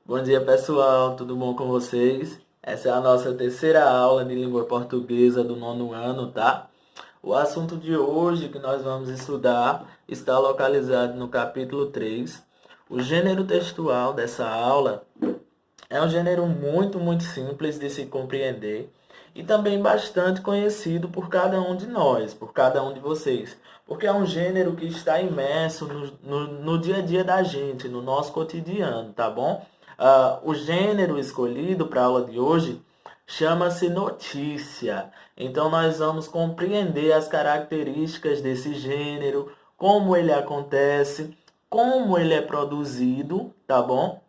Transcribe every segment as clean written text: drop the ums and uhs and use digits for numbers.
Bom dia, pessoal, tudo bom com vocês? Essa é a nossa terceira aula de língua portuguesa do nono ano, tá? O assunto de hoje que nós vamos estudar está localizado no capítulo 3. O gênero textual dessa aula é um gênero muito simples de se compreender e também bastante conhecido por cada um de nós, por cada um de vocês, porque é um gênero que está imerso no dia a dia da gente, no nosso cotidiano, tá bom? O gênero escolhido para a aula de hoje chama-se notícia. Então, nós vamos compreender as características desse gênero, como ele acontece, como ele é produzido, tá bom?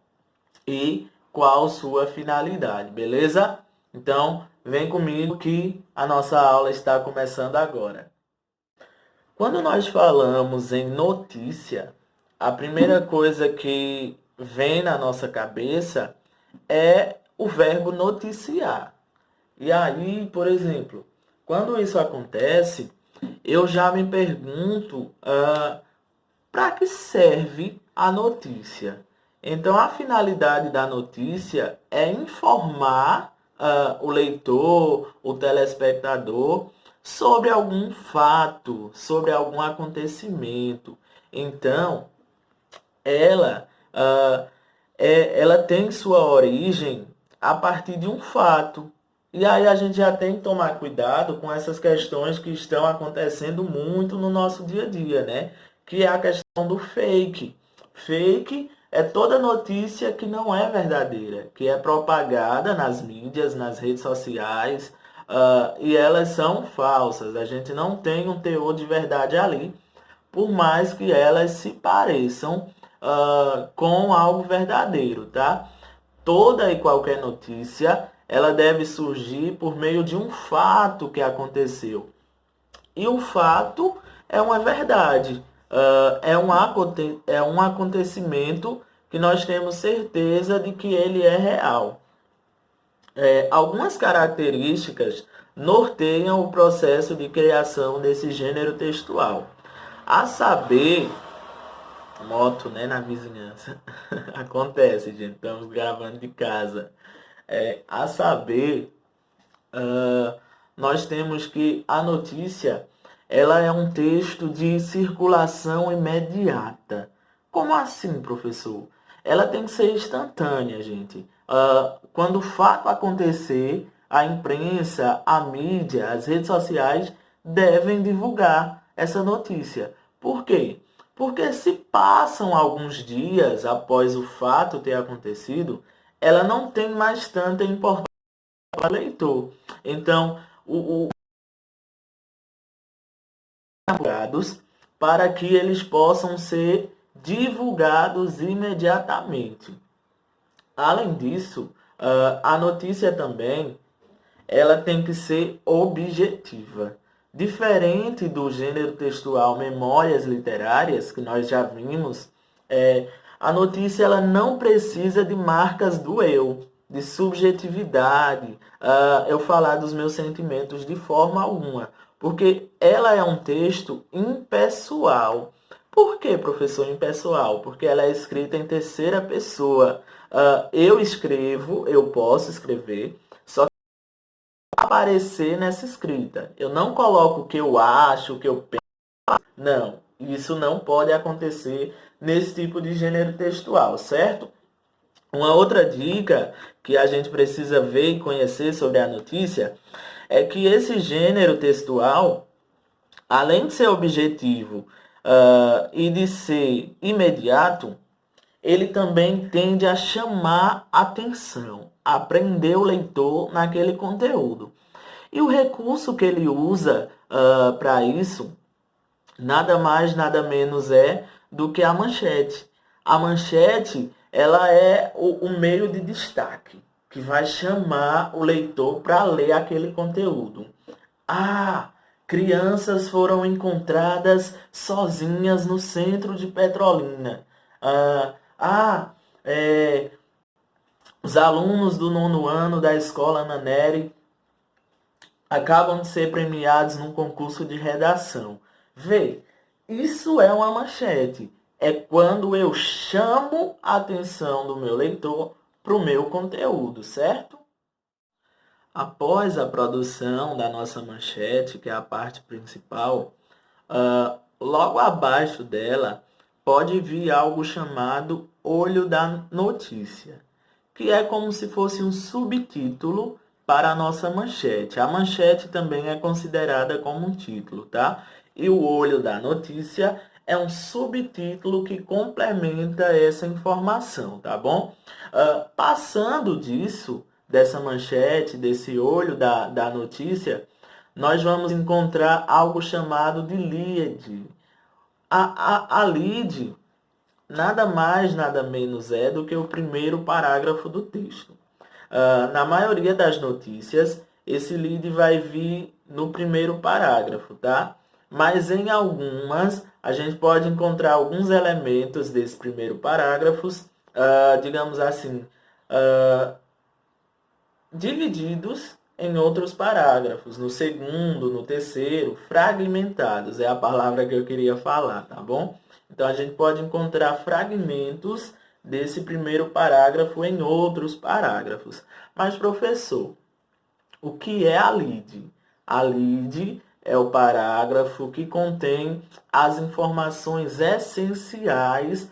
E qual sua finalidade, beleza? Então, vem comigo que a nossa aula está começando agora. Quando nós falamos em notícia, a primeira coisa que vem na nossa cabeça é o verbo noticiar. E aí, por exemplo, quando isso acontece, eu já me pergunto para que serve a notícia? Então, a finalidade da notícia é informar o leitor, o telespectador, sobre algum fato, sobre algum acontecimento. Então, ela, ah, ela tem sua origem a partir de um fato. E aí a gente já tem que tomar cuidado com essas questões que estão acontecendo muito no nosso dia a dia, né? Que é a questão do fake. Fake é toda notícia que não é verdadeira, que é propagada nas mídias, nas redes sociais, e elas são falsas. A gente não tem um teor de verdade ali, por mais que elas se pareçam com algo verdadeiro, tá? Toda e qualquer notícia, ela deve surgir por meio de um fato que aconteceu. E o fato é uma verdade, é um acontecimento que nós temos certeza de que ele é real. Algumas características norteiam o processo de criação desse gênero textual. A saber, moto, né, na vizinhança. Acontece, gente. Estamos gravando de casa. A saber, nós temos que a notícia, ela é um texto de circulação imediata. Como assim, professor? Ela tem que ser instantânea, gente. Quando o fato acontecer, a imprensa, a mídia, as redes sociais devem divulgar essa notícia. Por quê? Porque se passam alguns dias após o fato ter acontecido, ela não tem mais tanta importância para o leitor. Então, o divulgados para que eles possam ser divulgados imediatamente. Além disso, a notícia também ela tem que ser objetiva. Diferente do gênero textual memórias literárias, que nós já vimos, a notícia ela não precisa de marcas do eu, de subjetividade, eu falar dos meus sentimentos de forma alguma, porque ela é um texto impessoal. Por que, professor, impessoal? Porque ela é escrita em terceira pessoa. Eu escrevo, eu posso escrever, só aparecer nessa escrita. Eu não coloco o que eu acho, o que eu penso. Não, isso não pode acontecer nesse tipo de gênero textual, certo? Uma outra dica que a gente precisa ver e conhecer sobre a notícia é que esse gênero textual, além de ser objetivo e de ser imediato, ele também tende a chamar atenção, a prender o leitor naquele conteúdo. E o recurso que ele usa para isso, nada mais, nada menos é do que a manchete. A manchete, ela é o meio de destaque, que vai chamar o leitor para ler aquele conteúdo. Ah, crianças foram encontradas sozinhas no centro de Petrolina. Ah, ah é, os alunos do nono ano da escola Ana Nery acabam de ser premiados num concurso de redação. Vê, isso é uma manchete. É quando eu chamo a atenção do meu leitor para o meu conteúdo, certo? Após a produção da nossa manchete, que é a parte principal, logo abaixo dela pode vir algo chamado olho da notícia, que é como se fosse um subtítulo para a nossa manchete. A manchete também é considerada como um título, tá? E o olho da notícia é um subtítulo que complementa essa informação, tá bom? Passando disso, dessa manchete, desse olho da notícia, nós vamos encontrar algo chamado de lead. A lead nada mais, nada menos é do que o primeiro parágrafo do texto. Na maioria das notícias, esse lead vai vir no primeiro parágrafo, tá? Mas em algumas, a gente pode encontrar alguns elementos desse primeiro parágrafo, digamos assim, divididos em outros parágrafos, no segundo, no terceiro, fragmentados, é a palavra que eu queria falar, tá bom? Então, a gente pode encontrar fragmentos desse primeiro parágrafo em outros parágrafos. Mas, professor, o que é a lead? A lead é o parágrafo que contém as informações essenciais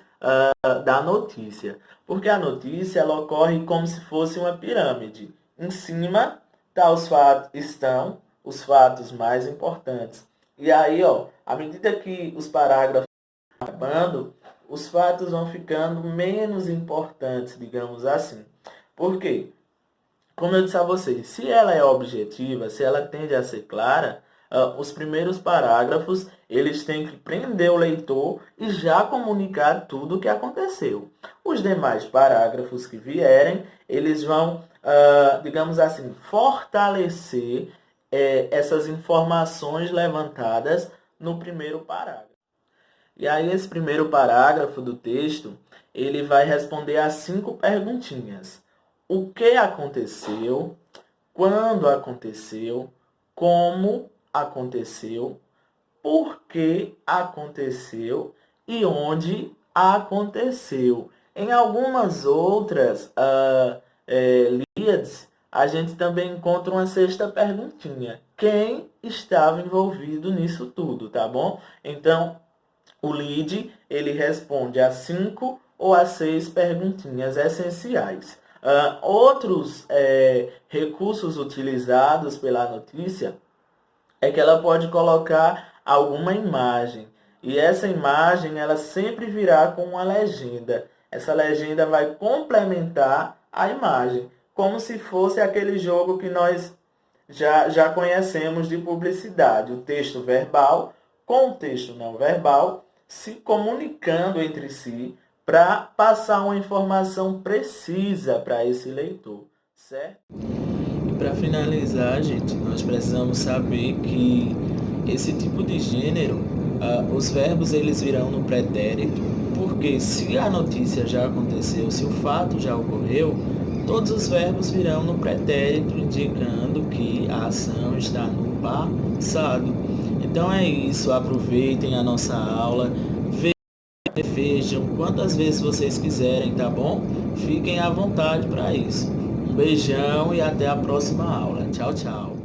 da notícia. Porque a notícia ela ocorre como se fosse uma pirâmide. Em cima estão os fatos mais importantes. E aí, à medida que os parágrafos vão acabando, os fatos vão ficando menos importantes, digamos assim. Por quê? Como eu disse a vocês, se ela é objetiva, se ela tende a ser clara, os primeiros parágrafos eles têm que prender o leitor e já comunicar tudo o que aconteceu. Os demais parágrafos que vierem, eles vão, digamos assim, fortalecer essas informações levantadas no primeiro parágrafo. E aí esse primeiro parágrafo do texto, ele vai responder a 5 perguntinhas. O que aconteceu? Quando aconteceu? Como aconteceu? Por que aconteceu? E onde aconteceu? Em algumas outras leads, a gente também encontra uma sexta perguntinha. Quem estava envolvido nisso tudo, tá bom? Então, o lead, ele responde a 5 ou a 6 perguntinhas essenciais. Outros recursos utilizados pela notícia é que ela pode colocar alguma imagem. E essa imagem ela sempre virá com uma legenda. Essa legenda vai complementar a imagem, como se fosse aquele jogo que nós já conhecemos de publicidade. O texto verbal com o texto não verbal se comunicando entre si para passar uma informação precisa para esse leitor, certo? E para finalizar, gente, nós precisamos saber que esse tipo de gênero, os verbos eles virão no pretérito, porque se a notícia já aconteceu, se o fato já ocorreu, todos os verbos virão no pretérito, indicando que a ação está no passado. Então é isso, aproveitem a nossa aula, vejam quantas vezes vocês quiserem, tá bom? Fiquem à vontade para isso. Um beijão e até a próxima aula. Tchau, tchau.